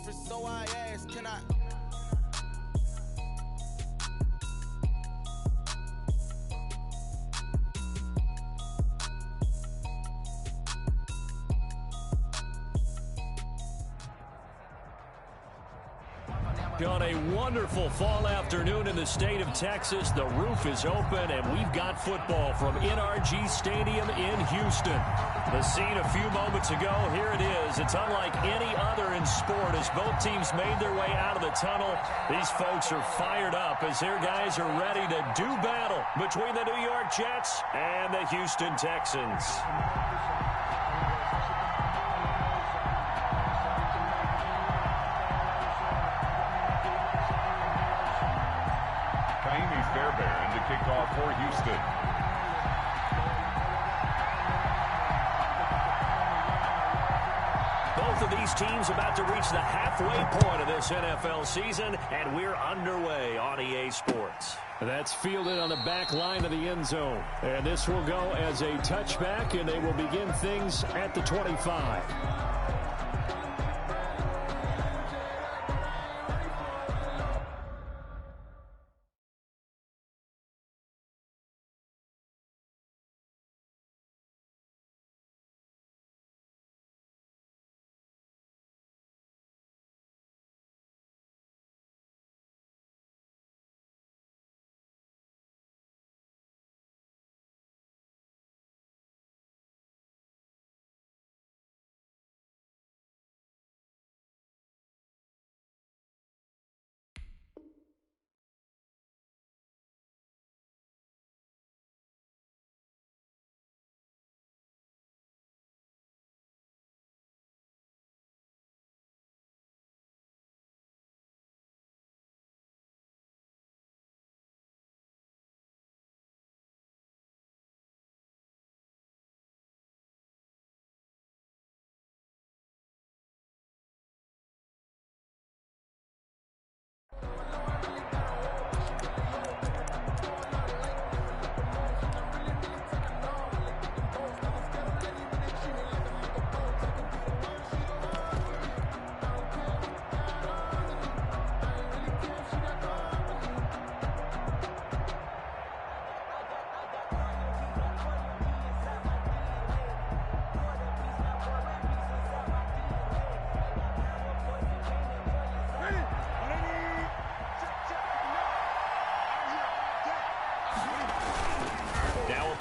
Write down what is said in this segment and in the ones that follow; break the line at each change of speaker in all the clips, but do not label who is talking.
different, so I ask, can I?
On a wonderful fall afternoon in the state of Texas, the roof is open, and we've got football from NRG Stadium in Houston. The scene a few moments ago, here it is. It's unlike any other in sport as both teams made their way out of the tunnel. These folks are fired up as their guys are ready to do battle between the New York Jets and the Houston Texans.
Kickoff for Houston.
Both of these teams about to reach the halfway point of this NFL season, and we're underway on EA Sports. That's fielded on the back line of the end zone. And this will go as a touchback, and they will begin things at the 25.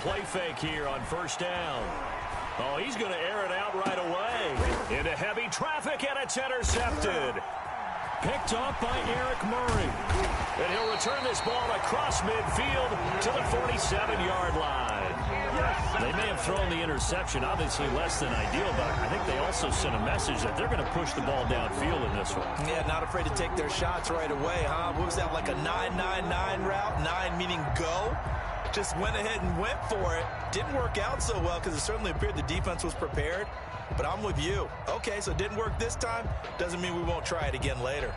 Play fake here on first down. Oh, he's going to air it out right away. Into heavy traffic, and it's intercepted. Picked off by Eric Murray. And he'll return this ball across midfield to the 47-yard line. They may have thrown the interception, obviously less than ideal, but I think they also sent a message that they're going to push the ball downfield in this one. Yeah, not afraid to take their shots right away, huh? What was that, like a 9-9-9 route? 9 meaning go? Just went ahead and went for it. Didn't work out so well because it certainly appeared the defense was prepared. But I'm with you. Okay, so it didn't work this time. Doesn't mean we won't try it again later.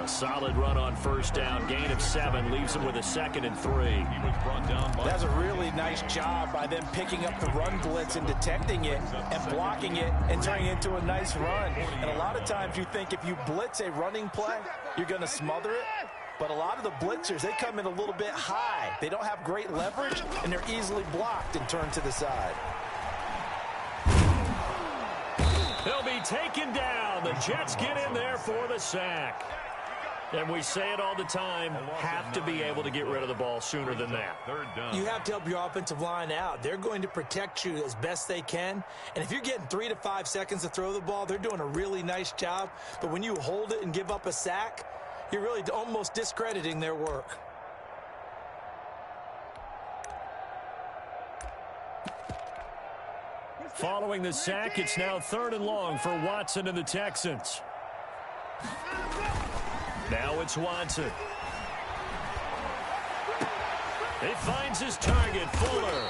Solid run on first down. Gain of 7 leaves him with a 2nd and 3. He was brought down by That's a really nice job by them picking up the run blitz and detecting it and blocking it and turning it into a nice run. And a lot of times you think if you blitz a running play, you're going to smother it. But a lot of the blitzers, they come in a little bit high. They don't have great leverage, and they're easily blocked and turned to the side. He'll be taken down. The Jets get in there for the sack. And we say it all the time, have to be able to get rid of the ball sooner than that. You have to help your offensive line out. They're going to protect you as best they can. And if you're getting 3 to 5 seconds to throw the ball, they're doing a really nice job. But when you hold it and give up a sack, you're really almost discrediting their work. Following the sack, it's now 3rd and long for Watson and the Texans. Now it's Watson. He finds his target, Fuller.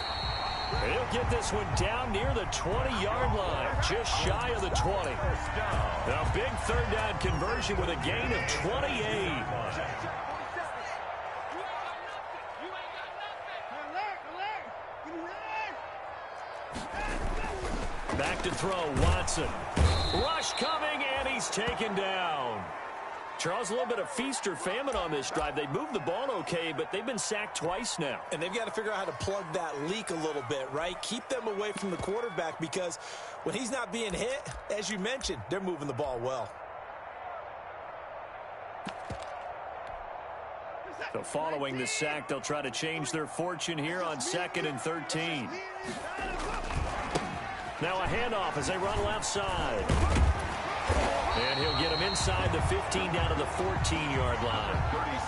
He'll get this one down near the 20-yard line, just shy of the 20. A big third down conversion with a gain of 28. Back to throw, Watson. Rush coming, and he's taken down. Charles, a little bit of feast or famine on this drive. They moved the ball okay, but they've been sacked twice now.
And they've got to figure out how to plug that leak a little bit, right? Keep them away from the quarterback, because when he's not being hit, as you mentioned, they're moving the ball well.
So following the sack, they'll try to change their fortune here on 2nd and 13. Now a handoff as they run left side. And he'll get him inside the 15 down to the 14-yard line.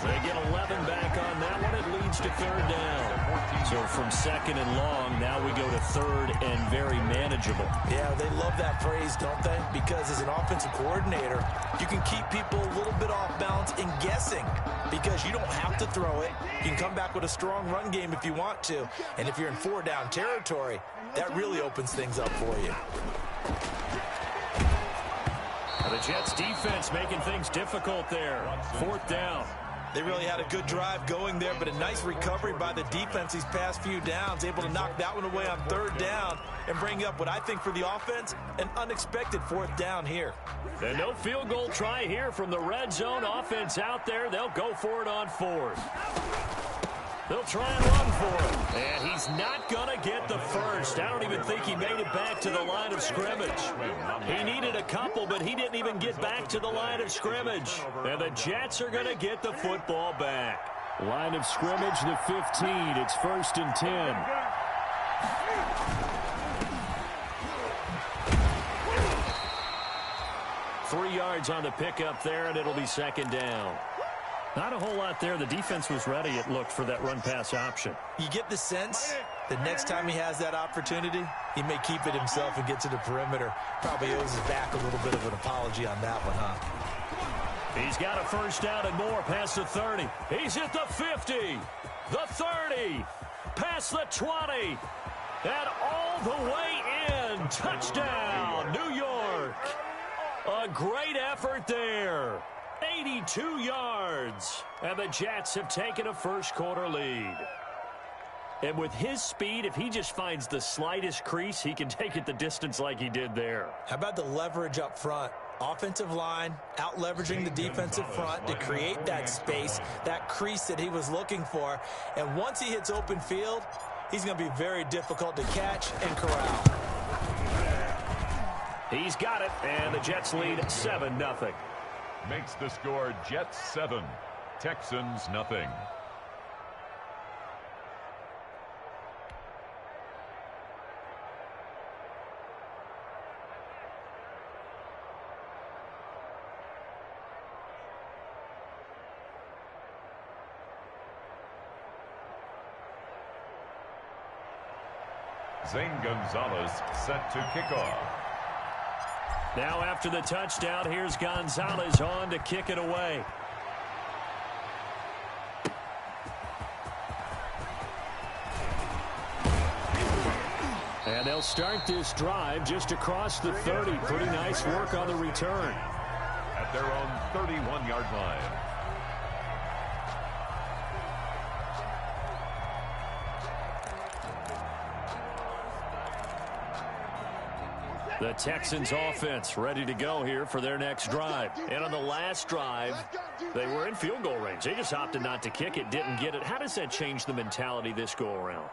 They get 11 back on that one. It leads to third down. So from 2nd and long, now we go to 3rd and very manageable.
Yeah, they love that phrase, don't they? Because as an offensive coordinator, you can keep people a little bit off balance and guessing, because you don't have to throw it. You can come back with a strong run game if you want to. And if you're in 4-down territory, that really opens things up for you.
The Jets defense making things difficult there. 4th down.
They really had a good drive going there, but a nice recovery by the defense these past few downs, able to knock that one away on 3rd down and bring up what I think for the offense, an unexpected 4th down here.
And no field goal try here from the red zone offense out there. They'll go for it on 4th. They'll try and run for it. And he's not going to get the first. I don't even think he made it back to the line of scrimmage. He needed a couple, but he didn't even get back to the line of scrimmage. And the Jets are going to get the football back. Line of scrimmage, the 15. It's 1st and 10. Three yards on the pickup there, and it'll be 2nd down. Not a whole lot there. The defense was ready, it looked, for that run-pass option.
You get the sense that next time he has that opportunity, he may keep it himself and get to the perimeter. Probably owes his back a little bit of an apology on that one, huh?
He's got a 1st down and more past the 30. He's at the 50, the 30, past the 20, and all the way in. Touchdown, New York. A great effort there. 82 yards, and the Jets have taken a first-quarter lead. And with his speed, if he just finds the slightest crease, he can take it the distance like he did there.
How about the leverage up front? Offensive line out-leveraging the defensive front to create that space, that crease that he was looking for. And once he hits open field, he's going to be very difficult to catch and corral.
He's got it, and the Jets lead 7-0.
Makes the score Jets 7, Texans nothing. Zane Gonzalez set to kick off.
Now after the touchdown, here's Gonzalez on to kick it away. And they'll start this drive just across the 30. Pretty nice work on the return.
At their own 31-yard line.
The Texans offense ready to go here for their next drive. And on the last drive, they were in field goal range. They just opted not to kick it, didn't get it. How does that change the mentality this go-around?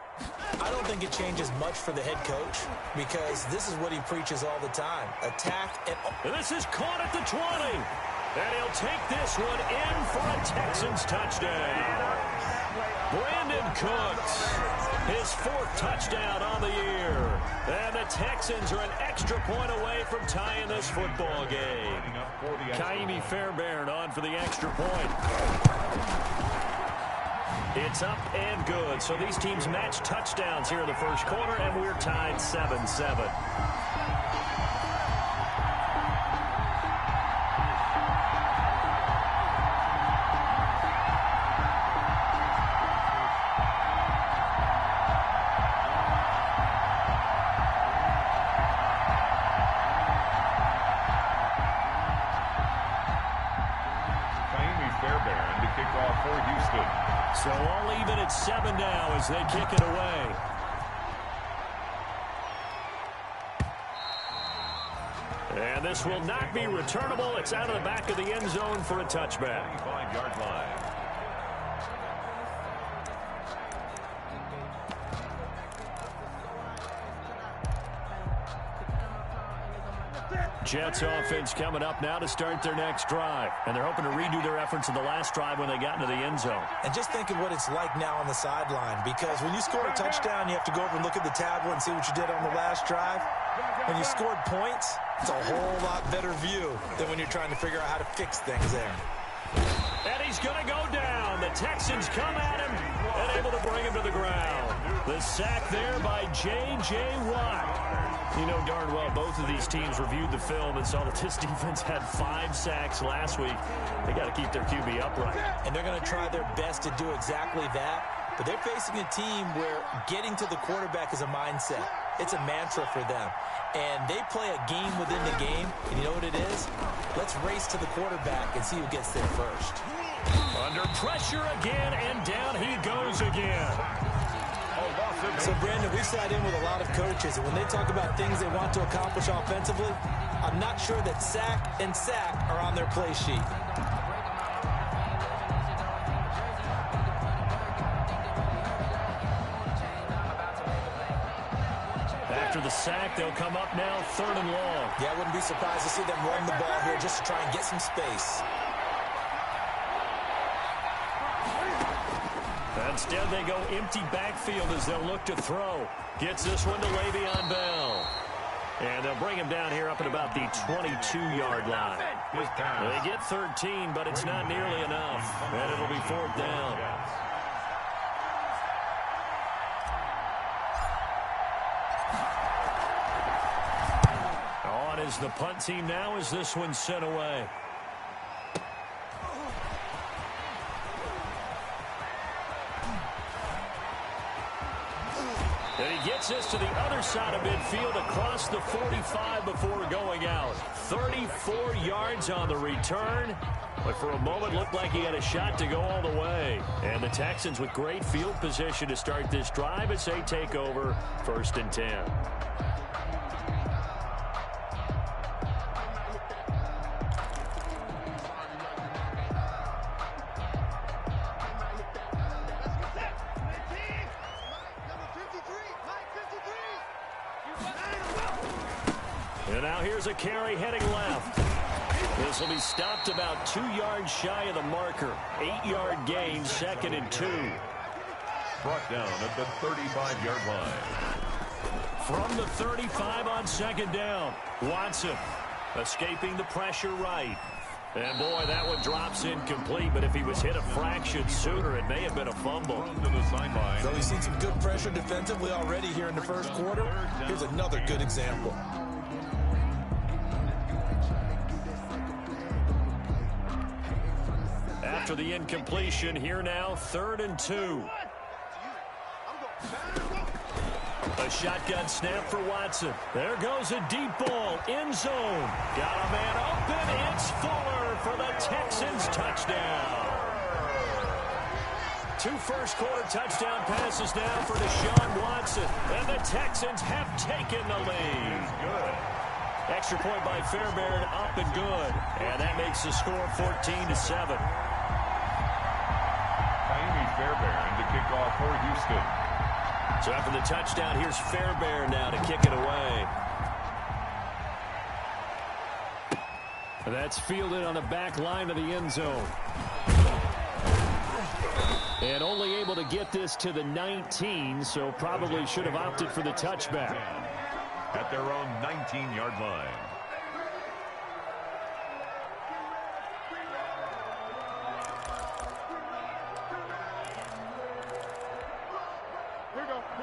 I don't think it changes much for the head coach, because this is what he preaches all the time. Attack and
this is caught at the 20. And he'll take this one in for a Texans touchdown. Brandon Cooks, his 4th touchdown on the year. And the Texans are an extra point away from tying this football game. Kaimi Fairbairn on for the extra point. It's up and good. So these teams match touchdowns here in the first quarter, and we're tied 7-7. So all even at 7 now as they kick it away. And this will not be returnable. It's out of the back of the end zone for a touchback.
5-yard line.
Jets offense coming up now to start their next drive. And they're hoping to redo their efforts in the last drive when they got into the end zone.
And just think of what it's like now on the sideline, because when you score a touchdown, you have to go over and look at the tablet and see what you did on the last drive. When you scored points, it's a whole lot better view than when you're trying to figure out how to fix things there.
And he's going to go down. The Texans come at him and able to bring him to the ground. The sack there by J.J. Watt. You know darn well both of these teams reviewed the film and saw that this defense had 5 sacks last week. They got to keep their QB upright.
And they're going to try their best to do exactly that. But they're facing a team where getting to the quarterback is a mindset. It's a mantra for them. And they play a game within the game. And you know what it is? Let's race to the quarterback and see who gets there first.
Under pressure again, and down he goes again.
So, Brandon, we sat in with a lot of coaches, and when they talk about things they want to accomplish offensively, I'm not sure that sack and sack are on their play sheet.
After the sack, they'll come up now 3rd and long.
Yeah, I wouldn't be surprised to see them run the ball here just to try and get some space.
Instead, they go empty backfield as they'll look to throw. Gets this one to Le'Veon Bell. And they'll bring him down here up at about the 22-yard line. They get 13, but it's not nearly enough. And it'll be 4th down. On is the punt team now as this one's sent away. And he gets this to the other side of midfield across the 45 before going out. 34 yards on the return. But for a moment, looked like he had a shot to go all the way. And the Texans with great field position to start this drive as they take over 1st and 10. And now here's a carry heading left. This will be stopped about 2 yards shy of the marker. 8-yard gain, 2nd and 2.
Brought down at the 35-yard line.
From the 35 on 2nd down. Watson escaping the pressure right. And boy, that one drops incomplete, but if he was hit a fraction sooner, it may have been a fumble.
To the sideline.
So we've seen some good pressure defensively already here in the first quarter. Here's another good example.
After the incompletion, here now, 3rd and 2. A shotgun snap for Watson. There goes a deep ball, end zone. Got a man open, it's Fuller for the Texans touchdown. 2 first-quarter touchdown passes now for Deshaun Watson. And the Texans have taken the lead. Extra point by Fairbairn, up and good. And that makes the score 14-7.
Fairbairn to kick off for Houston.
So after the touchdown, here's Fairbairn now to kick it away. And that's fielded on the back line of the end zone. And only able to get this to the 19, so probably should have opted for the touchback.
At their own 19-yard line.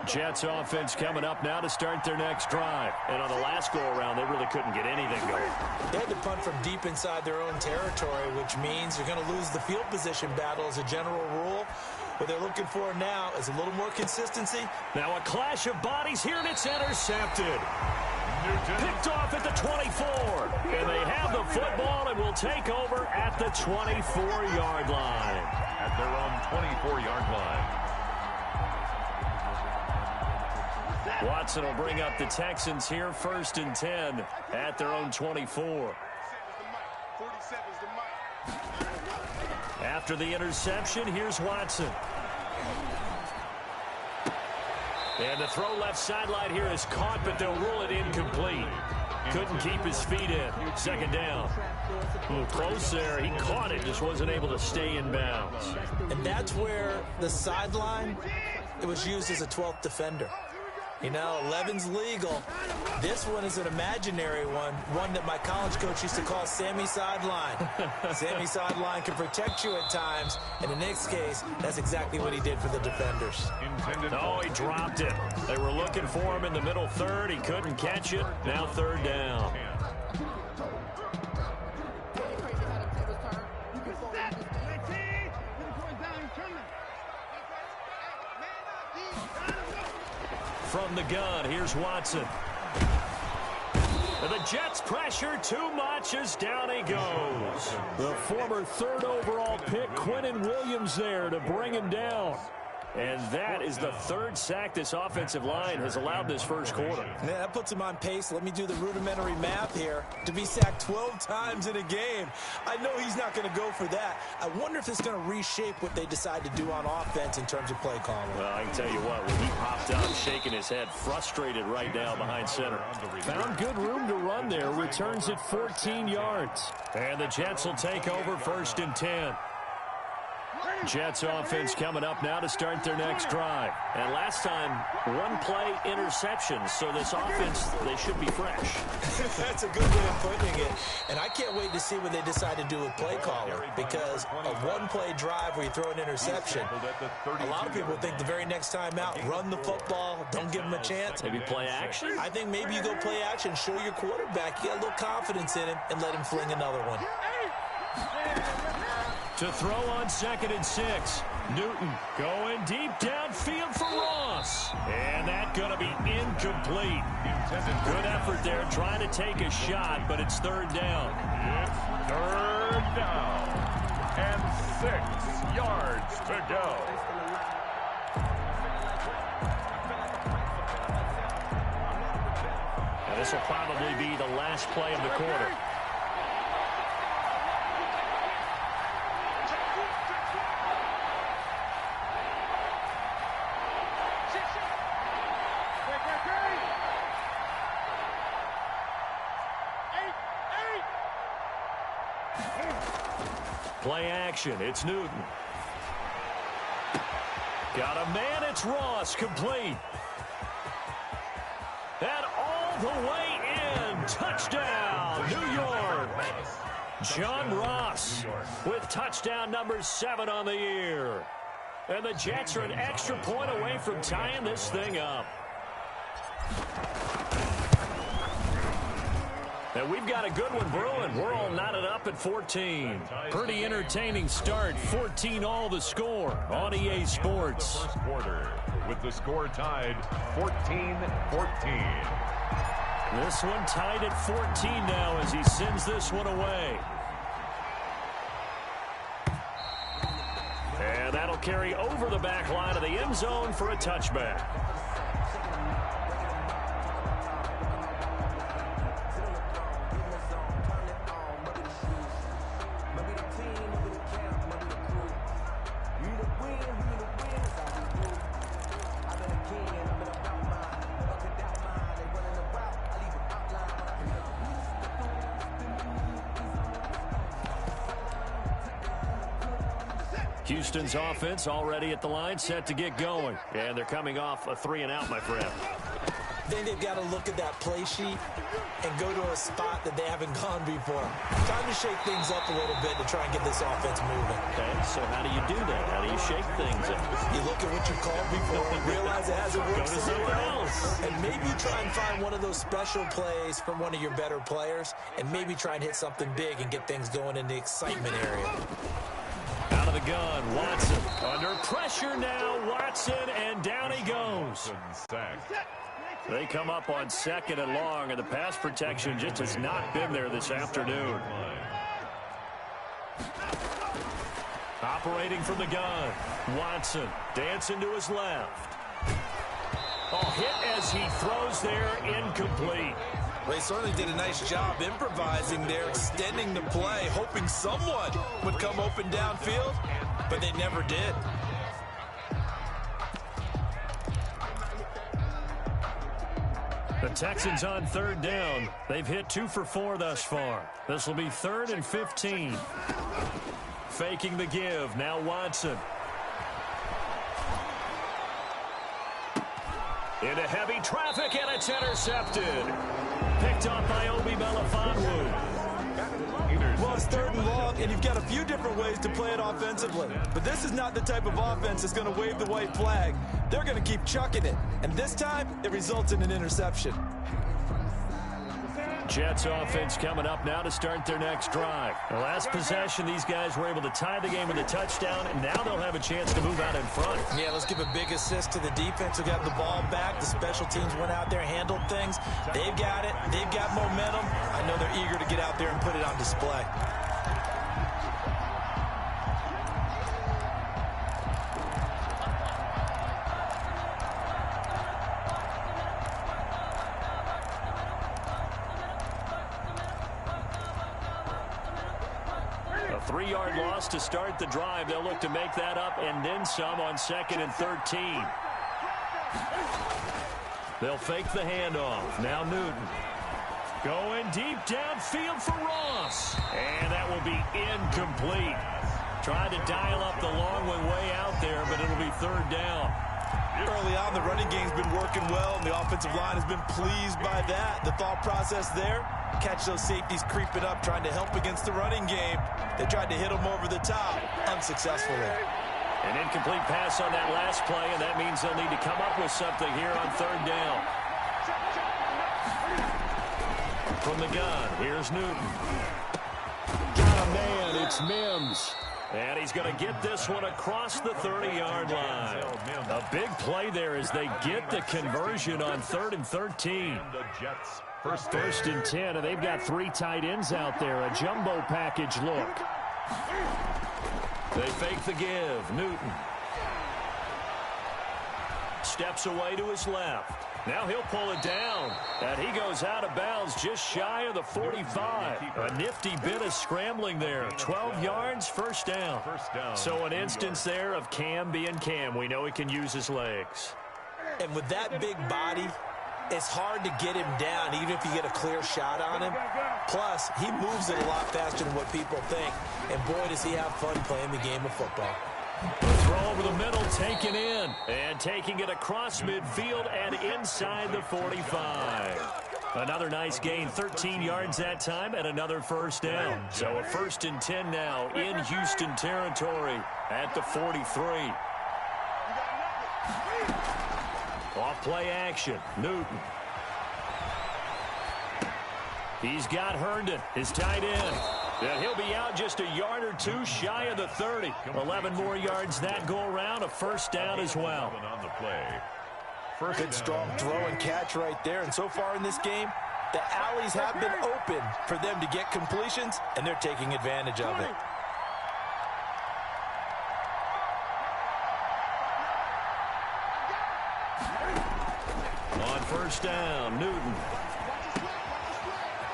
Jets offense coming up now to start their next drive. And on the last go-around, they really couldn't get anything going.
They had to punt from deep inside their own territory, which means you're going to lose the field position battle as a general rule. What they're looking for now is a little more consistency.
Now a clash of bodies here, and it's intercepted. Picked off at the 24. And they have the football and will take over at the 24-yard line.
at their own 24-yard line.
Watson will bring up the Texans here, 1st and 10 at their own 24. After the interception, here's Watson. And the throw left sideline here is caught, but they'll rule it incomplete. Couldn't keep his feet in. 2nd down. A little close there. He caught it, just wasn't able to stay in bounds.
And that's where the sideline, it was used as a 12th defender. You know, 11's legal. This one is an imaginary one that my college coach used to call Sammy Sideline. Sammy Sideline can protect you at times, and in this case, that's exactly what he did for the defenders.
Oh, he dropped it. They were looking for him in the middle 3rd. He couldn't catch it. Now 3rd down. From the gun, here's Watson. And the Jets pressure too much as down he goes. The former 3rd overall pick, Quinnen Williams, there to bring him down. And that is the 3rd sack this offensive line has allowed this 1st quarter.
Yeah, that puts him on pace. Let me do the rudimentary math here. To be sacked 12 times in a game, I know he's not going to go for that. I wonder if it's going to reshape what they decide to do on offense in terms of play calling.
Well, I can tell you what, when he popped up, shaking his head, frustrated right now behind center. Found good room to run there, returns it 14 yards. And the Jets will take over 1st and 10. Jets offense coming up now to start their next drive. And last time, 1-play interceptions. So this offense, they should be fresh.
That's a good way of putting it. And I can't wait to see what they decide to do with play calling. Because a 1-play drive where you throw an interception, a lot of people think the very next time out, run the football, don't give them a chance.
Maybe play action?
I think maybe you go play action, show your quarterback, you got a little confidence in him, and let him fling another one.
To throw on 2nd and 6. Newton going deep downfield for Ross. And that's going to be incomplete. Good effort there trying to take a shot, but it's 3rd down.
It's 3rd down. And 6 yards to go.
Now this will probably be the last play of the quarter. Play action. It's Newton. Got a man. It's Ross. Complete. And all the way in. Touchdown, New York. John Ross with touchdown number 7 on the year. And the Jets are an extra point away from tying this thing up. And we've got a good one brewing. We're all knotted up at 14. Pretty entertaining start. 14-all the score on EA Sports.
First quarter with the score tied 14-14.
This one tied at 14 now as he sends this one away. And that'll carry over the back line of the end zone for a touchback. Houston's offense already at the line, set to get going. And they're coming off a 3-and-out, my friend.
Then they've got to look at that play sheet and go to a spot that they haven't gone before. Time to shake things up a little bit to try and get this offense moving.
Okay, so how do you do that? How do you shake things up?
You look at what you've called before and realize it hasn't worked somewhere else. And maybe try and find one of those special plays from one of your better players and maybe try and hit something big and get things going in the excitement area.
Out of the gun, Watson. Under pressure now, Watson, and down he goes. They come up on 2nd and long, and the pass protection just has not been there this afternoon. Operating from the gun. Watson dancing to his left. Oh, hit as he throws there, incomplete.
Well, he certainly did a nice job improvising there, extending the play, hoping someone would come open downfield, but they never did.
The Texans on third down. They've hit 2 for 4 thus far. This will be 3rd and 15. Faking the give. Now Watson. Into heavy traffic, and it's intercepted. Picked up by Obi Melifonwu.
Well, it's 3rd and long, and you've got a few different ways to play it offensively. But this is not the type of offense that's going to wave the white flag. They're going to keep chucking it. And this time, it results in an interception.
Jets offense coming up now to start their next drive. The last possession, these guys were able to tie the game with a touchdown, and now they'll have a chance to move out in front.
Yeah, let's give a big assist to the defense who got the ball back. The special teams went out there, handled things. They've got it. They've got momentum. I know they're eager to get out there and put it on display.
A 3-yard loss to start the drive. They'll look to make that up and then some on 2nd and 13. They'll fake the handoff. Now Newton. Going deep downfield for Ross. And that will be incomplete. Tried to dial up the long one way out there, but it'll be 3rd down.
Early on, the running game's been working well, and the offensive line has been pleased by that. The thought process there, catch those safeties creeping up, trying to help against the running game. They tried to hit them over the top, unsuccessfully.
An incomplete pass on that last play, and that means they'll need to come up with something here on 3rd down. From the gun, here's Newton. Got a man, it's Mims. And he's going to get this one across the 30-yard line. A big play there as they get the conversion on 3rd and 13. First and 10, and they've got 3 tight ends out there. A jumbo package look. They fake the give. Newton steps away to his left. Now he'll pull it down. And he goes out of bounds just shy of the 45. A nifty bit of scrambling there. 12 yards, first down. So an instance there of Cam being Cam. We know he can use his legs.
And with that big body, it's hard to get him down, even if you get a clear shot on him. Plus, he moves it a lot faster than what people think. And boy, does he have fun playing the game of football.
Throw over the middle, taken in. And taking it across midfield and inside the 45. Another nice gain, 13 yards that time, and another first down. So a 1st and 10 now in Houston territory at the 43. Off play action, Newton. He's got Herndon, his tight end. And he'll be out just a yard or 2 shy of the 30. 11 more yards that go around, a first down as well.
Good strong throw and catch right there. And so far in this game, the alleys have been open for them to get completions, and they're taking advantage of it.
On first down, Newton.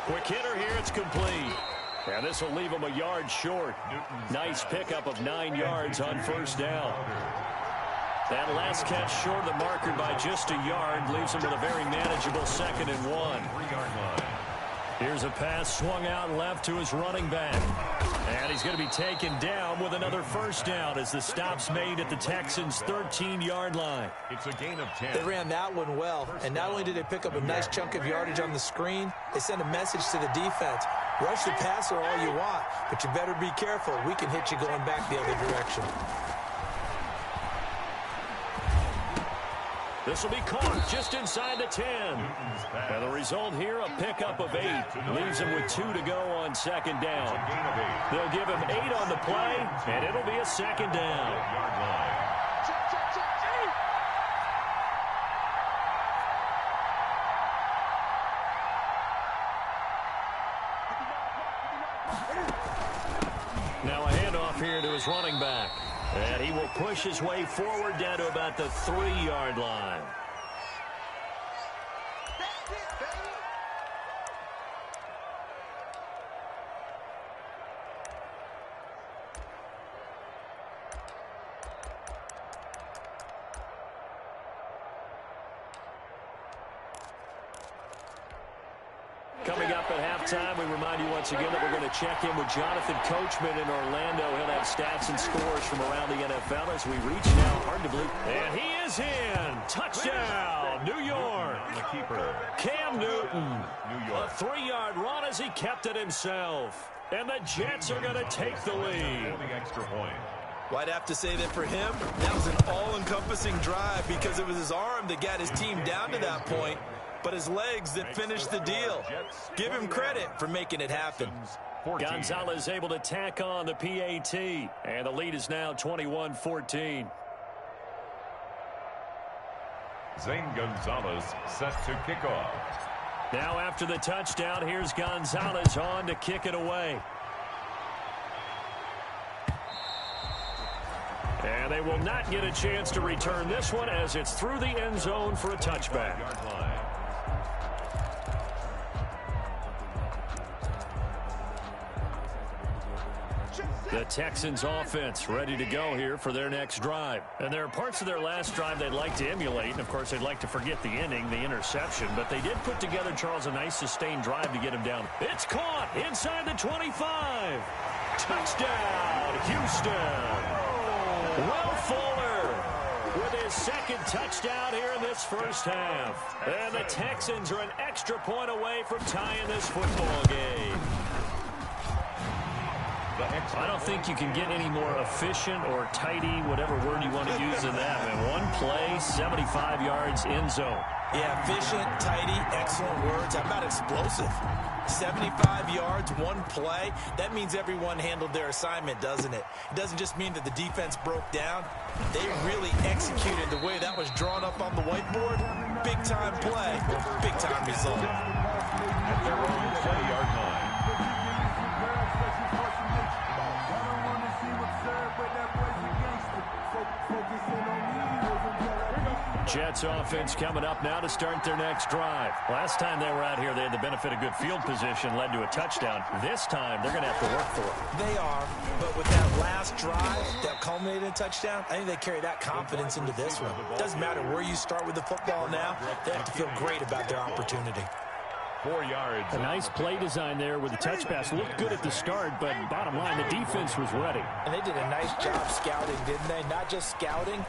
Quick hitter here, it's complete. And this will leave him a yard short. Nice pickup of 9 yards on first down. That last catch short of the marker by just a yard leaves him with a very manageable 2nd and 1. Here's a pass swung out left to his running back. And he's going to be taken down with another first down as the stop's made at the Texans' 13-yard line.
It's a gain of 10.
They ran that one well, and not only did they pick up a nice chunk of yardage on the screen, they sent a message to the defense. Rush the passer all you want, but you better be careful. We can hit you going back the other direction.
This will be caught just inside the 10. And the result here, a pickup of 8. Leaves him with 2 to go on 2nd down. They'll give him 8 on the play, and it'll be a 2nd down. Now a handoff here to his running back. And he will push his way forward down to about the 3-yard line. Coming up at halftime, we remind you once again that we're going to check in with Jonathan Coachman in Orlando. He'll have stats and scores from around the NFL as we reach now, hard to believe. And he is in. Touchdown, New York.
The keeper,
Cam Newton.
New York.
A 3-yard run as he kept it himself. And the Jets are going to take the lead.
The extra point.
Well, I'd have to say that for him, that was an all-encompassing drive because it was his arm that got his team down to that point, but his legs that finished the deal. Give him credit for making it happen.
Gonzalez able to tack on the PAT, and the lead is now 21-14.
Zane Gonzalez set to kick off.
Now after the touchdown, here's Gonzalez on to kick it away. And they will not get a chance to return this one as it's through the end zone for a touchback. The Texans offense ready to go here for their next drive. And there are parts of their last drive they'd like to emulate. And, of course, they'd like to forget the inning, the interception. But they did put together, Charles, a nice sustained drive to get him down. It's caught inside the 25. Touchdown, Houston. Will Fuller with his second touchdown here in this first half. And the Texans are an extra point away from tying this football game. I don't think you can get any more efficient or tidy, whatever word you want to use in that. I mean, one play, 75 yards, end zone.
Yeah, efficient, tidy, excellent words. How about explosive? 75 yards, one play. That means everyone handled their assignment, doesn't it? It doesn't just mean that the defense broke down. They really executed the way that was drawn up on the whiteboard. Big-time play, big-time result.
At their own 20-yard line.
Jets offense coming up now to start their next drive. Last time they were out here, they had the benefit of good field position, led to a touchdown. This time, they're going to have to work for it.
They are, but with that last drive that culminated in a touchdown, I think they carry that confidence into this one. Doesn't matter where you start with the football now, they have to feel great about their opportunity.
4 yards.
A nice play design there with the touch pass. Looked good at the start, but bottom line, the defense was ready.
And they did a nice job scouting, didn't they? Not just scouting,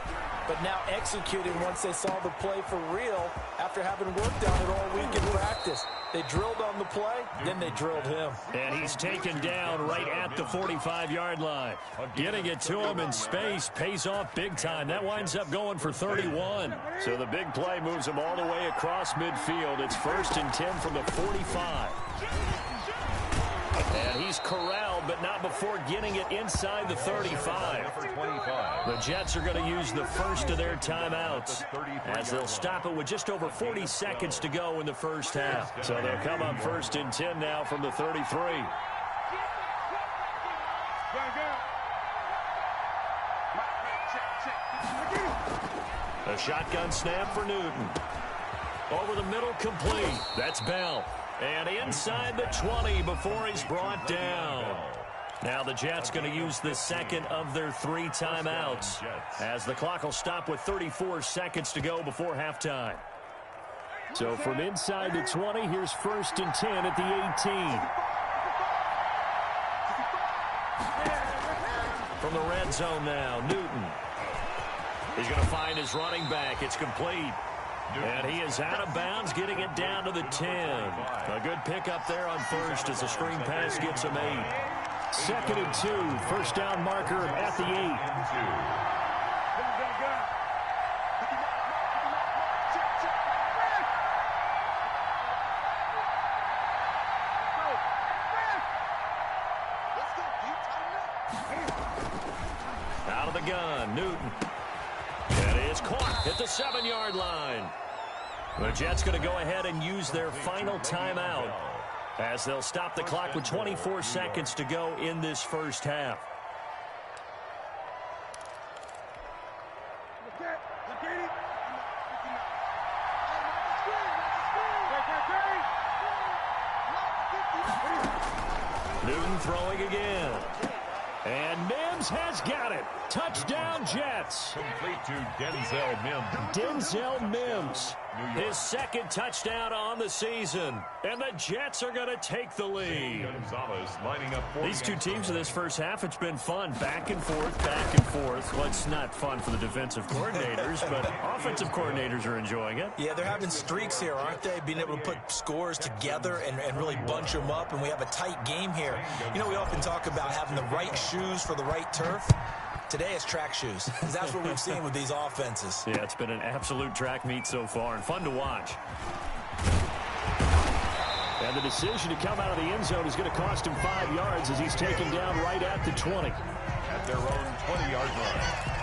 but now executing once they saw the play for real after having worked on it all week in practice. They drilled on the play, then they drilled him. And he's taken down right at the 45-yard line. Getting it to him in space pays off big time. That winds up going for 31. So the big play moves him all the way across midfield. It's 1st and 10 from the 45. And he's corralled, but not before getting it inside the 35. The Jets are going to use the first of their timeouts as they'll stop it with just over 40 seconds to go in the first half. So they'll come up 1st and 10 now from the 33. A shotgun snap for Newton. Over the middle, complete. That's Bell. And inside the 20 before he's brought down. Now the Jets going to use the second of their 3 timeouts as the clock will stop with 34 seconds to go before halftime. So from inside the 20, here's 1st and 10 at the 18. From the red zone now, Newton. He's going to find his running back. It's complete. And he is out of bounds, getting it down to the 10. A good pickup there on first as the screen pass gets him 8. 2nd and 2. First down marker at the 8. Out of the gun, Newton. And it is caught at the 7-yard line. The Jets going to go ahead and use their final timeout as they'll stop the clock with 24 seconds to go in this first half.
Newton throwing again. And Mims has got it. Touchdown, Jets.
Complete to Denzel Mims.
Denzel Mims, his second touchdown on the season. And the Jets are going to take the lead.
Gonzalez lining up for
These two teams in this first half, it's been fun. Back and forth, back and forth. Well, it's not fun for the defensive coordinators, but offensive coordinators are enjoying it.
Yeah, they're having streaks here, aren't they? Being able to put scores together and really bunch them up, and we have a tight game here. You know, we often talk about having the right shoes for the right turf. Today it's track shoes, because that's what we've seen with these offenses.
Yeah, it's been an absolute track meet so far, and fun to watch. And the decision to come out of the end zone is going to cost him 5 yards as he's taken down right at the 20.
at their own 20-yard line.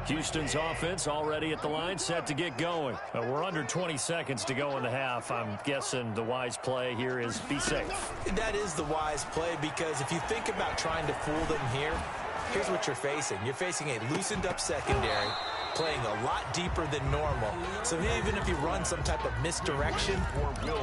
Houston's offense already at the line, set to get going. We're under 20 seconds to go in the half. I'm guessing the wise play here is be safe.
That is the wise play, because if you think about trying to fool them here, here's what you're facing. You're facing a loosened up secondary, playing a lot deeper than normal. So even if you run some type of misdirection,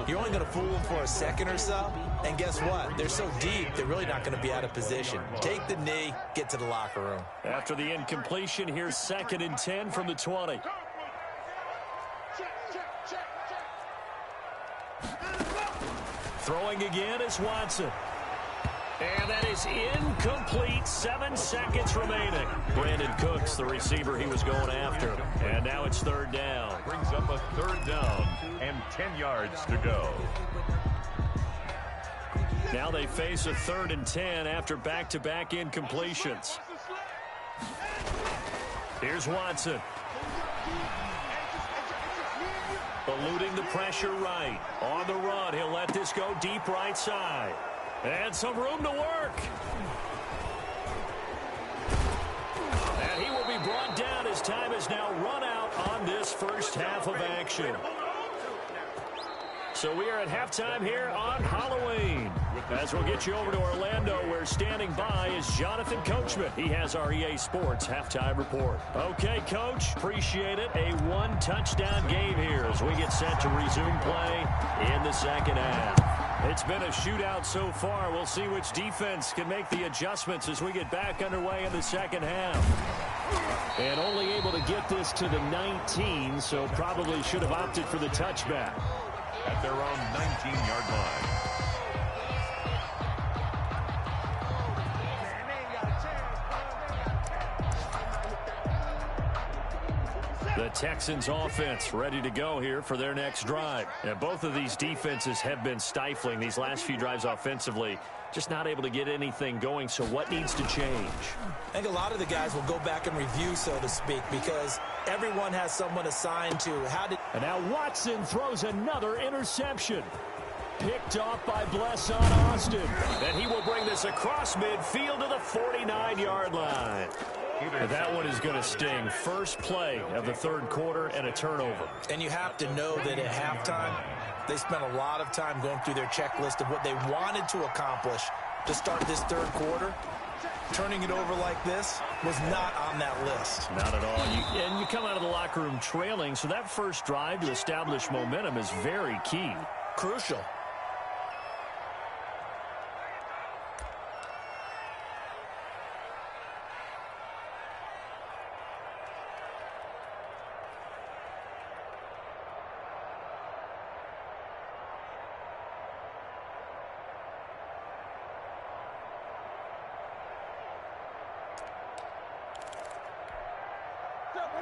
you're only going to fool them for a second or so. And guess what? They're so deep, they're really not going to be out of position. Take the knee, get to the locker room.
After the incompletion, here's 2nd and 10 from the 20. Throwing again is Watson. And that is incomplete. 7 seconds remaining. Brandon Cooks, the receiver he was going after. And now it's 3rd down.
Brings up a 3rd down and 10 yards to go.
Now they face a 3rd and 10 after back-to-back incompletions. Here's Watson. Eluding the pressure right. On the run, he'll let this go deep right side. And some room to work. And he will be brought down as time has now run out on this first half of action. So we are at halftime here on Halloween. As we'll get you over to Orlando, where standing by is Jonathan Coachman. He has our EA Sports halftime report. Okay, Coach, appreciate it. A 1-touchdown game here as we get set to resume play in the second half. It's been a shootout so far. We'll see which defense can make the adjustments as we get back underway in the second half. And only able to get this to the 19, so probably should have opted for the touchback.
At their own 19-yard line.
The Texans offense ready to go here for their next drive. And both of these defenses have been stifling these last few drives offensively. Just not able to get anything going, so what needs to change?
I think a lot of the guys will go back and review, so to speak, because everyone has someone assigned to how did...
And now Watson throws another interception. Picked off by Bless on Austin. And he will bring this across midfield to the 49-yard line. And that one is going to sting. First play of the 3rd quarter and a turnover.
And you have to know that at halftime, they spent a lot of time going through their checklist of what they wanted to accomplish to start this 3rd quarter. Turning it over like this was not on that list.
Not at all. And you come out of the locker room trailing, so that first drive to establish momentum is very key.
Crucial.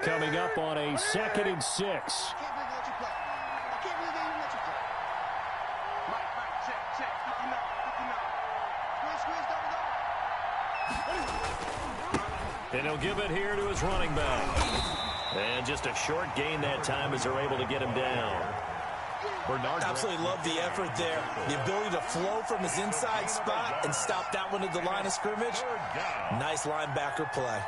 Coming up on a 2nd and 6. And he'll give it here to his running back. And just a short gain that time as they're able to get him down.
Absolutely love the effort there. The ability to flow from his inside spot and stop that one at the line of scrimmage. Nice linebacker play.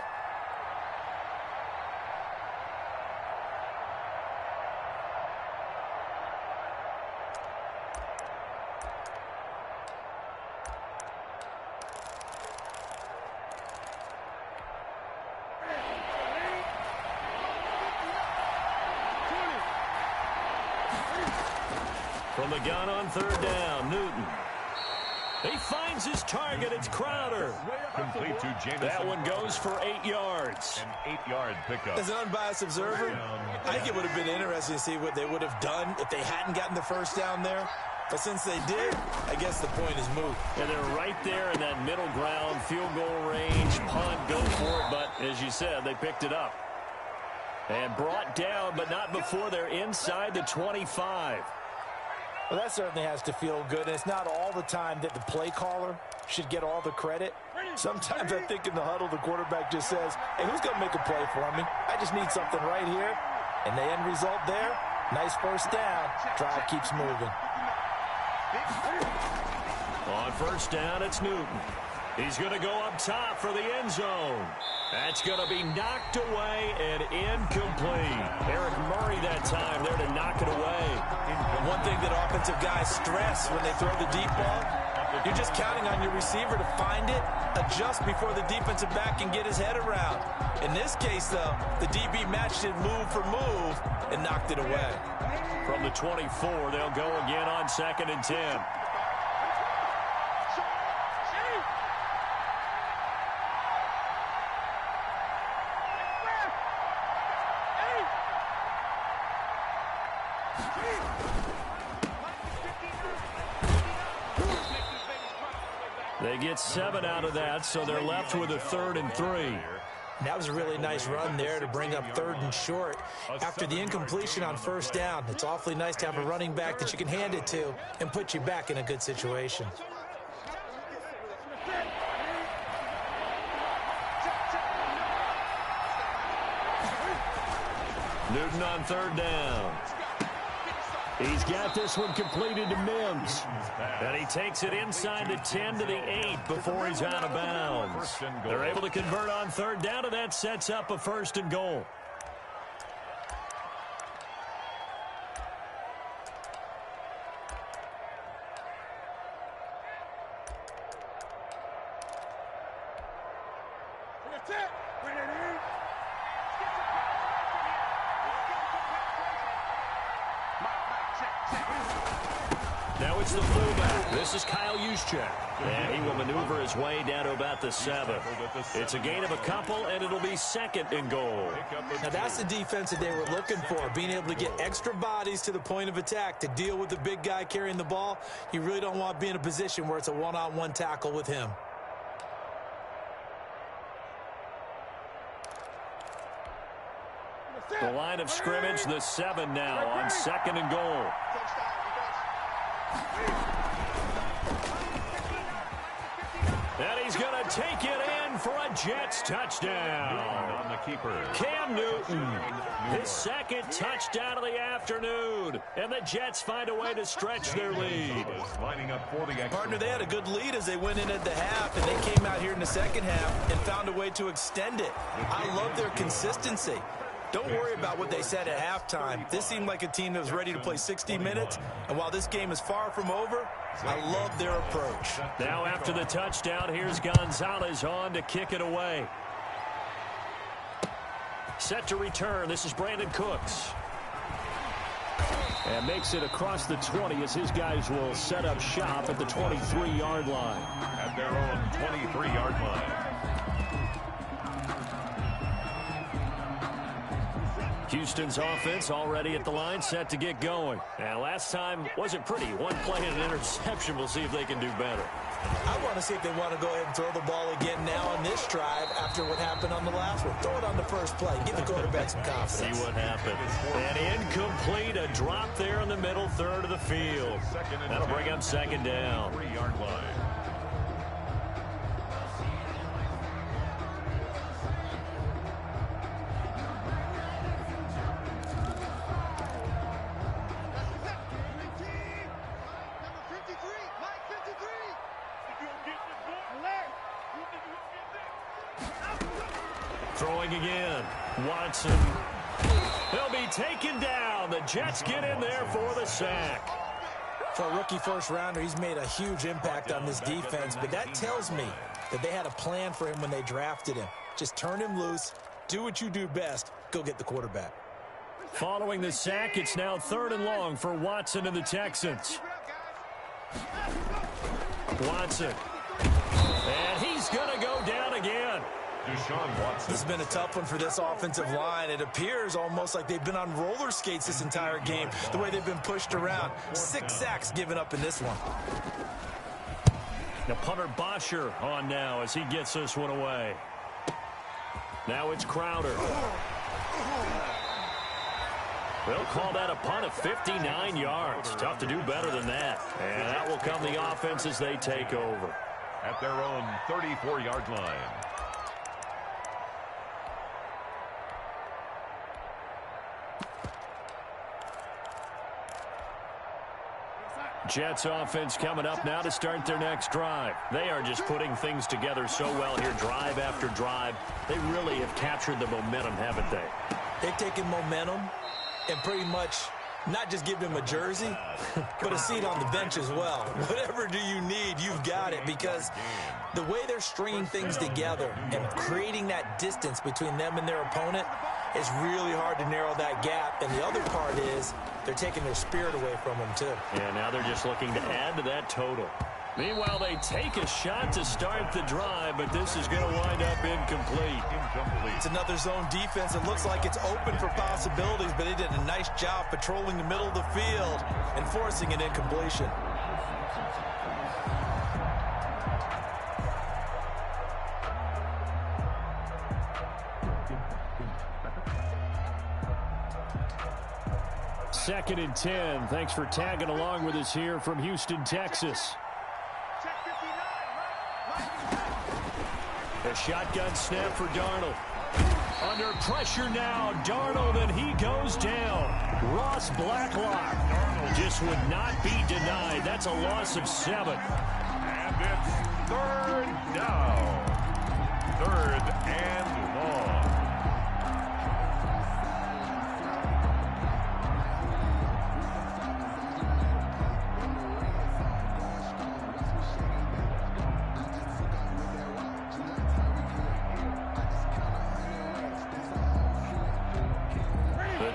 From the gun on third down, Newton. He finds his target. It's Crowder.
Complete to Jameson.
That one goes for 8 yards.
An 8-yard pickup.
As an unbiased observer, I think it would have been interesting to see what they would have done if they hadn't gotten the first down there. But since they did, I guess the point is moot.
And they're right there in that middle ground, field goal range, punt, go for it. But as you said, they picked it up. And brought down, but not before they're inside the 25.
Well, that certainly has to feel good. And it's not all the time that the play caller should get all the credit. Sometimes I think in the huddle, the quarterback just says, hey, who's going to make a play for me? I just need something right here. And the end result there, nice first down. Drive keeps moving.
On first down, it's Newton. He's going to go up top for the end zone. That's going to be knocked away and incomplete. Eric Murray that time there to knock it away.
One thing that offensive guys stress when they throw the deep ball, you're just counting on your receiver to find it, adjust before the defensive back can get his head around. In this case, though, the DB matched it move for move and knocked it away.
From the 24, they'll go again on 2nd and 10. They get 7 out of that, so they're left with a 3rd and 3.
That was a really nice run there to bring up 3rd and short. After the incompletion on first down, it's awfully nice to have a running back that you can hand it to and put you back in a good situation.
Newton on 3rd down. He's got this one completed to Mims. And he takes it inside the 10 to the 8 before he's out of bounds. They're able to convert on 3rd down, and that sets up a 1st and goal. Now it's the fullback. This is Kyle Juszczyk. And he will maneuver his way down to about the 7. It's a gain of a couple, and it'll be 2nd and goal.
Now that's the defense that they were looking for, being able to get extra bodies to the point of attack to deal with the big guy carrying the ball. You really don't want to be in a position where it's a one-on-one tackle with him.
The line of scrimmage, the 7 now on 2nd and goal. And he's going to take it in for a Jets touchdown.
On the keeper.
Cam Newton, his 2nd touchdown of the afternoon. And the Jets find a way to stretch their lead.
Lining up for the
Partner, they had a good lead as they went in at the half, and they came out here in the 2nd half and found a way to extend it. I love their consistency. Don't worry about what they said at halftime. This seemed like a team that was ready to play 60 minutes, and while this game is far from over, I love their approach.
Now after the touchdown, here's Gonzalez on to kick it away. Set to return, this is Brandon Cooks. And makes it across the 20 as his guys will set up shop at the 23-yard line.
At their own 23-yard line.
Houston's offense already at the line, set to get going. And last time wasn't pretty. One play and an interception. We'll see if they can do better.
I want to see if they want to go ahead and throw the ball again now on this drive after what happened on the last one. Throw it on the first play. Give the quarterback some confidence.
See what happens. And incomplete. A drop there in the middle third of the field. That'll bring up 2nd down.
3-yard line.
Throwing again. Watson. He'll be taken down. The Jets get in there for the sack.
For a rookie first-rounder, he's made a huge impact on this defense, but that tells me that they had a plan for him when they drafted him. Just turn him loose, do what you do best, go get the quarterback.
Following the sack, it's now 3rd and long for Watson and the Texans. Watson. And he's going to go down again.
Deshaun Watson.
This has been a tough one for this offensive line. It appears almost like they've been on roller skates this entire game, the way they've been pushed around. 6 sacks given up in this one.
The punter Bosher on now as he gets this one away. Now it's Crowder. They'll call that a punt of 59 yards. Tough to do better than that. And that will come the offense as they take over.
At their own 34-yard line.
Jets offense coming up now to start their next drive. They are just putting things together so well here, drive after drive. They really have captured the momentum, haven't they?
They've taken momentum and pretty much not just give him a jersey, but a seat on the bench as well. Whatever do you need, you've got it, because the way they're stringing things together and creating that distance between them and their opponent is really hard to narrow that gap. And the other part is they're taking their spirit away from them, too.
Yeah, now they're just looking to add to that total. Meanwhile, they take a shot to start the drive, but this is going to wind up incomplete.
It's another zone defense. It looks like it's open for possibilities, but they did a nice job patrolling the middle of the field and forcing an incompletion.
Second and 10. Thanks for tagging along with us here from Houston, Texas. A shotgun snap for Darnold. Under pressure now, Darnold, and he goes down. Ross Blacklock just would not be denied. That's a loss of 7.
And it's 3rd down. 3rd and long.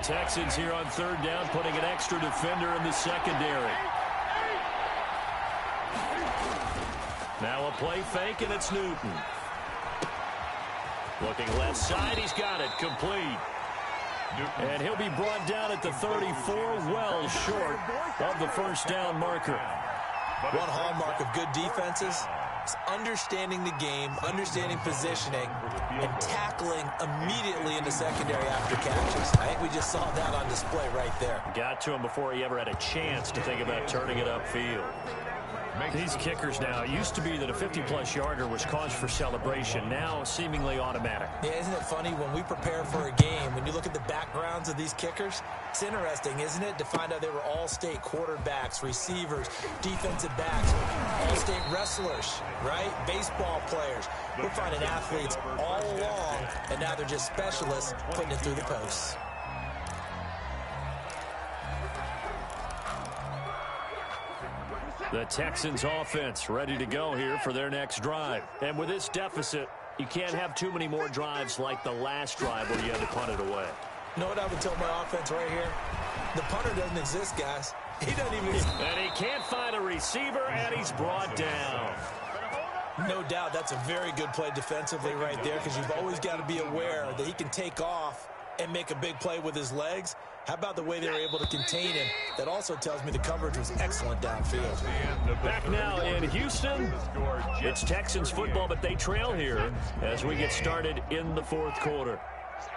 Texans here on 3rd down, putting an extra defender in the secondary. Now a play fake, and it's Newton. Looking left side, he's got it, complete. And he'll be brought down at the 34, well short of the 1st down marker.
One hallmark of good defenses is understanding the game, understanding positioning, and tackling immediately in the secondary after catches. I think we just saw that on display right there.
Got to him before he ever had a chance to think about turning it upfield. These kickers now, it used to be that a 50-plus yarder was cause for celebration. Now, seemingly automatic.
Yeah, isn't it funny when we prepare for a game, when you look at the backgrounds of these kickers, it's interesting, isn't it, to find out they were all-state quarterbacks, receivers, defensive backs, all-state wrestlers, right? Baseball players. We're finding athletes all along, and now they're just specialists putting it through the posts.
The Texans offense ready to go here for their next drive. And with this deficit, you can't have too many more drives like the last drive where you had to punt it away.
You know what I would tell my offense right here? The punter doesn't exist, guys. He doesn't even exist.
And he can't find a receiver, and he's brought down.
No doubt that's a very good play defensively right there, because you've always got to be aware that he can take off and make a big play with his legs. How about the way they were able to contain him? That also tells me the coverage was excellent downfield.
Back now in Houston, it's Texans football, but they trail here as we get started in the 4th quarter.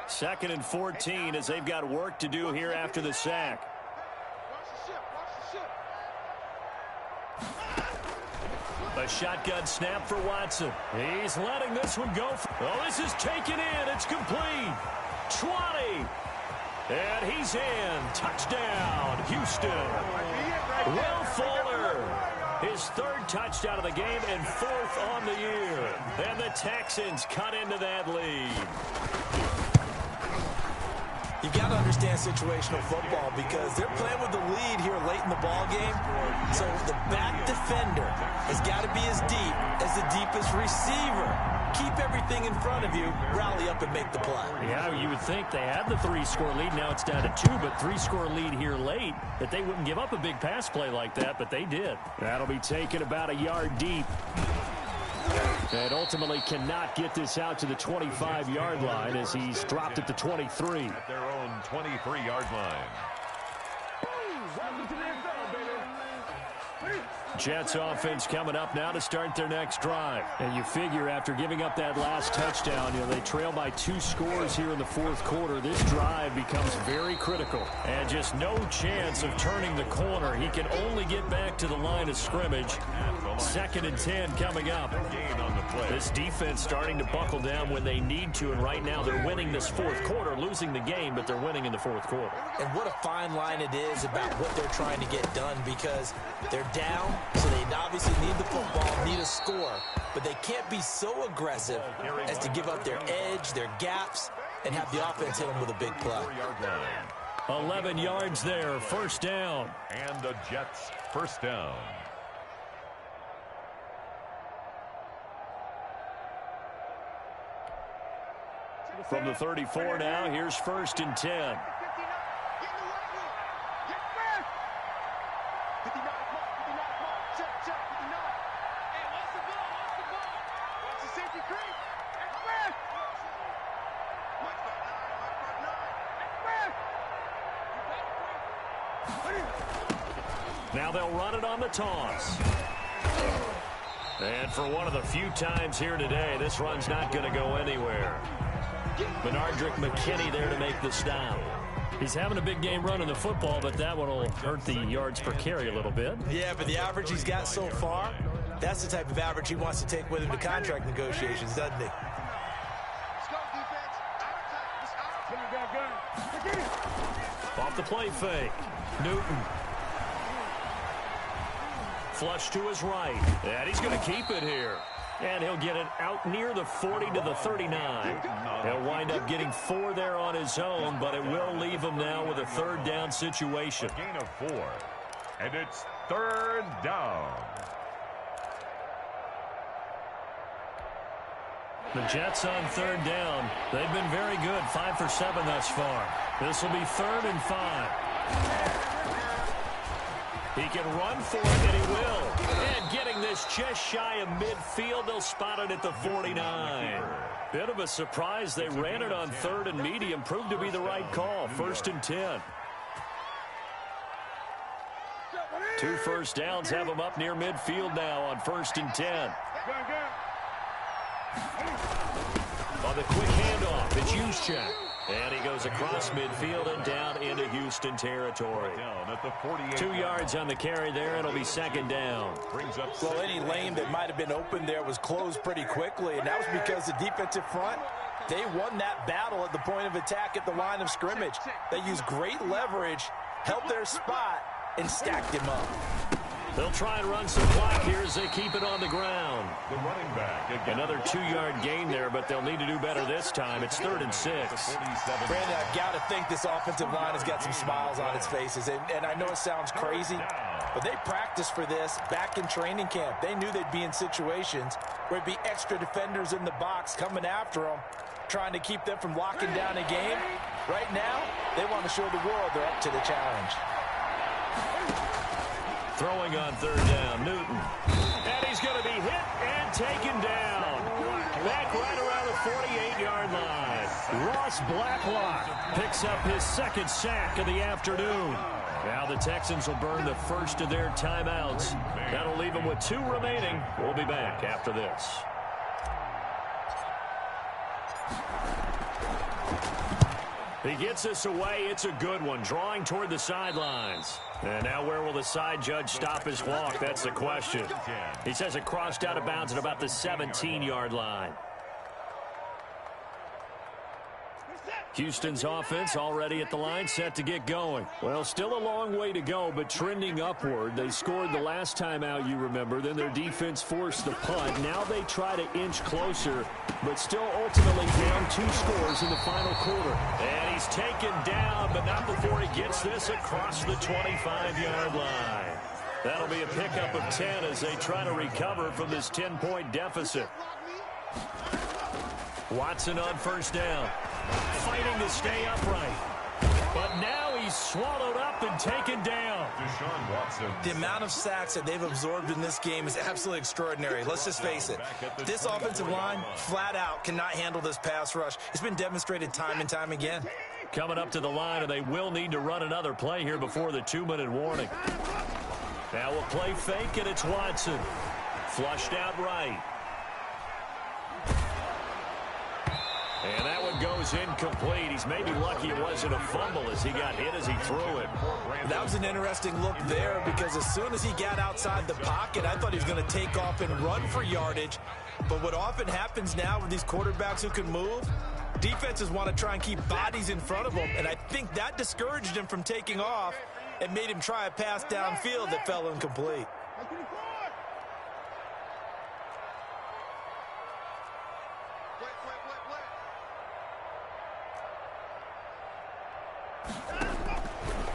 2nd and 14 as they've got work to do here after the sack. A shotgun snap for Watson. He's letting this one go. Oh, this is taken in. It's complete. 20. And he's in. Touchdown, Houston. Will Fuller, his 3rd touchdown of the game and 4th on the year. And the Texans cut into that lead.
You've got to understand situational football, because they're playing with the lead here late in the ball game. So the back defender has got to be as deep as the deepest receiver. keep everything in front of you, rally up and make the play.
Yeah, you would think they had the 3-score lead. Now it's down to 2, but 3-score lead here late, that they wouldn't give up a big pass play like that, but they did. That'll be taken about a yard deep. And ultimately cannot get this out to the 25-yard line as he's dropped at the 23.
At their own 23-yard line.
Jets offense coming up now to start their next drive. And you figure after giving up that last touchdown, they trail by 2 scores here in the fourth quarter. This drive becomes very critical. And just no chance of turning the corner. He can only get back to the line of scrimmage. 2nd and 10 coming up. This defense starting to buckle down when they need to. And right now they're winning this fourth quarter, losing the game, but they're winning in the fourth quarter.
And what a fine line it is about what they're trying to get done, because they're down, so they obviously need the football, need a score, but they can't be so aggressive as to give up their edge, their gaps, and have the offense hit them with a big play.
11 yards there, first down.
And the Jets first down.
From the 34 now, here's 1st and 10. Now they'll run it on the toss. And for one of the few times here today, this run's not going to go anywhere. Benardrick McKinney there to make the stop. He's having a big game running the football, but that one will hurt the yards per carry a little bit.
Yeah, but the average he's got so far, that's the type of average he wants to take with him to contract negotiations, doesn't he?
Off the play fake. Newton. Flush to his right. And he's going to keep it here. And he'll get it out near the 40 to the 39. He'll wind up getting 4 there on his own, but it will leave him now with a 3rd down situation.
A gain of 4. And it's 3rd down.
The Jets on 3rd down. They've been very good, 5 for 7 thus far. This will be 3rd and 5. He can run for it, and he will. And getting this just shy of midfield, they'll spot it at the 49. Bit of a surprise. They ran it on 3rd and medium. Proved to be the right call. 1st and 10. 2 first downs have them up near midfield now on 1st and 10. On the quick handoff, it's Juszczyk. And he goes across midfield and down into Houston territory. 2 yards on the carry there. It'll be 2nd down.
Well, any lane that might have been open there was closed pretty quickly, and that was because the defensive front, they won that battle at the point of attack at the line of scrimmage. They used great leverage, held their spot, and stacked him up.
They'll try and run some clock here as they keep it on the ground.
The running back.
Another 2-yard gain there, but they'll need to do better this time. It's 3rd and 6.
Brandon, I've got to think this offensive line has got some smiles on its faces. And I know it sounds crazy, but they practiced for this back in training camp. They knew they'd be in situations where there'd be extra defenders in the box coming after them, trying to keep them from locking down a game. Right now, they want to show the world they're up to the challenge.
Throwing on 3rd down, Newton. And he's going to be hit and taken down. Back right around the 48-yard line. Ross Blacklock picks up his 2nd sack of the afternoon. Now the Texans will burn the first of their timeouts. That'll leave them with 2 remaining. We'll be back after this. He gets us away. It's a good one. Drawing toward the sidelines. And now where will the side judge stop his walk? That's the question. He says it crossed out of bounds at about the 17-yard line. Houston's offense already at the line, set to get going. Well, still a long way to go, but trending upward. They scored the last time out, you remember. Then their defense forced the punt. Now they try to inch closer, but still ultimately down 2 scores in the final quarter. And he's taken down, but not before he gets this across the 25-yard line. That'll be a pickup of 10 as they try to recover from this 10-point deficit. Watson on first down. Fighting to stay upright. But now he's swallowed up and taken down.
Deshaun Watson.
The amount of sacks that they've absorbed in this game is absolutely extraordinary. Let's just face it. This offensive line, flat out, cannot handle this pass rush. It's been demonstrated time and time again.
Coming up to the line, and they will need to run another play here before the 2-minute warning. Now we'll play fake, and it's Watson. Flushed out right. And that one goes incomplete. He's maybe lucky it wasn't a fumble as he got hit as he threw it.
That was an interesting look there because as soon as he got outside the pocket, I thought he was going to take off and run for yardage. But what often happens now with these quarterbacks who can move, defenses want to try and keep bodies in front of them, and I think that discouraged him from taking off and made him try a pass downfield that fell incomplete.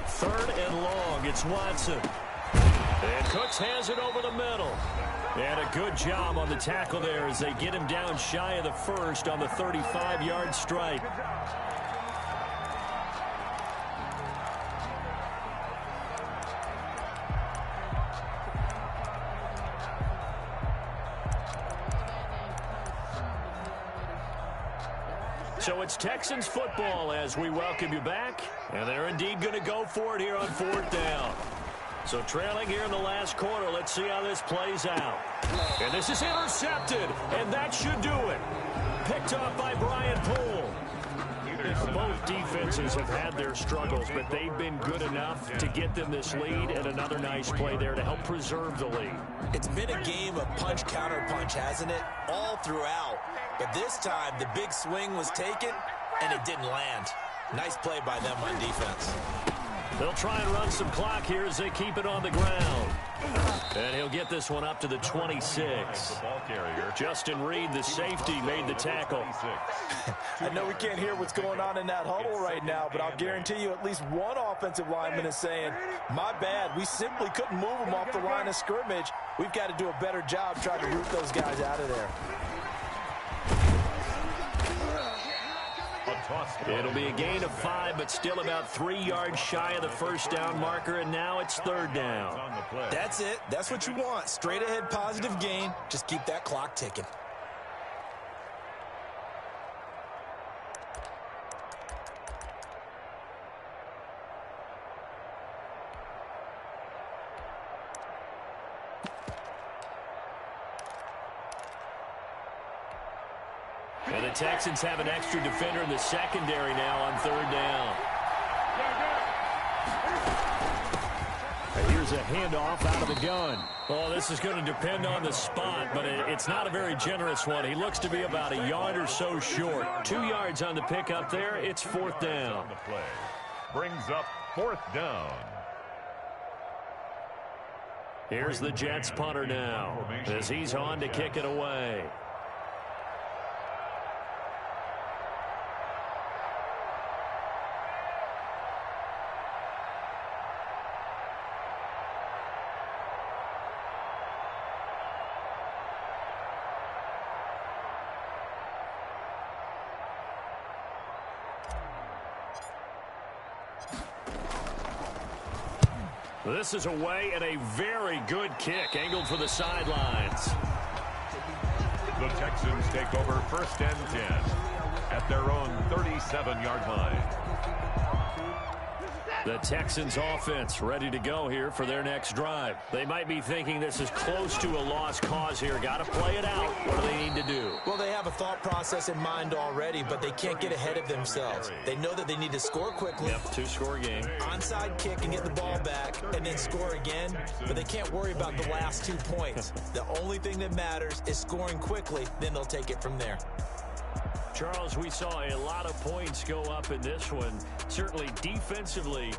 Third and long, it's Watson. And Cooks has it over the middle. And a good job on the tackle there as they get him down shy of the first on the 35-yard stripe. So it's Texans football as we welcome you back. And they're indeed going to go for it here on fourth down. So trailing here in the last quarter, let's see how this plays out. And this is intercepted, and that should do it. Picked up by Brian Poole. Both defenses have had their struggles, but they've been good enough to get them this lead, and another nice play there to help preserve the lead.
It's been a game of punch-counter-punch, hasn't it? All throughout. But this time, the big swing was taken, and it didn't land. Nice play by them on defense.
They'll try and run some clock here as they keep it on the ground. And he'll get this one up to the 26. Justin Reed, the safety, made the tackle.
I know we can't hear what's going on in that huddle right now, but I'll guarantee you at least one offensive lineman is saying, my bad, we simply couldn't move them off the line of scrimmage. We've got to do a better job trying to root those guys out of there.
It'll be a gain of 5, but still about 3 yards shy of the first down marker, and now it's third down.
That's it. That's what you want. Straight ahead positive gain. Just keep that clock ticking.
And the Texans have an extra defender in the secondary now on third down. And here's a handoff out of the gun. Oh, this is going to depend on the spot, but it's not a very generous one. He looks to be about a yard or so short. 2 yards on the pickup there. It's fourth down.
Brings up fourth down.
Here's the Jets punter now as he's on to kick it away. This is away and a very good kick angled for the sidelines.
The Texans take over first and 10 at their own 37-yard line.
The Texans offense ready to go here for their next drive. They might be thinking this is close to a lost cause here. Got to play it out. What do they need to do?
Well, they have a thought process in mind already, but they can't get ahead of themselves. They know that they need to score quickly.
Yep, 2-score game.
Onside kick and get the ball back and then score again, but they can't worry about the last 2 points. The only thing that matters is scoring quickly, then they'll take it from there.
Charles, we saw a lot of points go up in this one. Certainly defensively,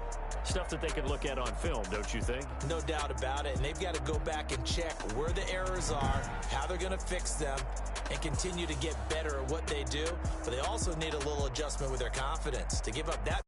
stuff that they can look at on film, don't you think?
No doubt about it, and they've got to go back and check where the errors are, how they're going to fix them, and continue to get better at what they do. But they also need a little adjustment with their confidence. To give up that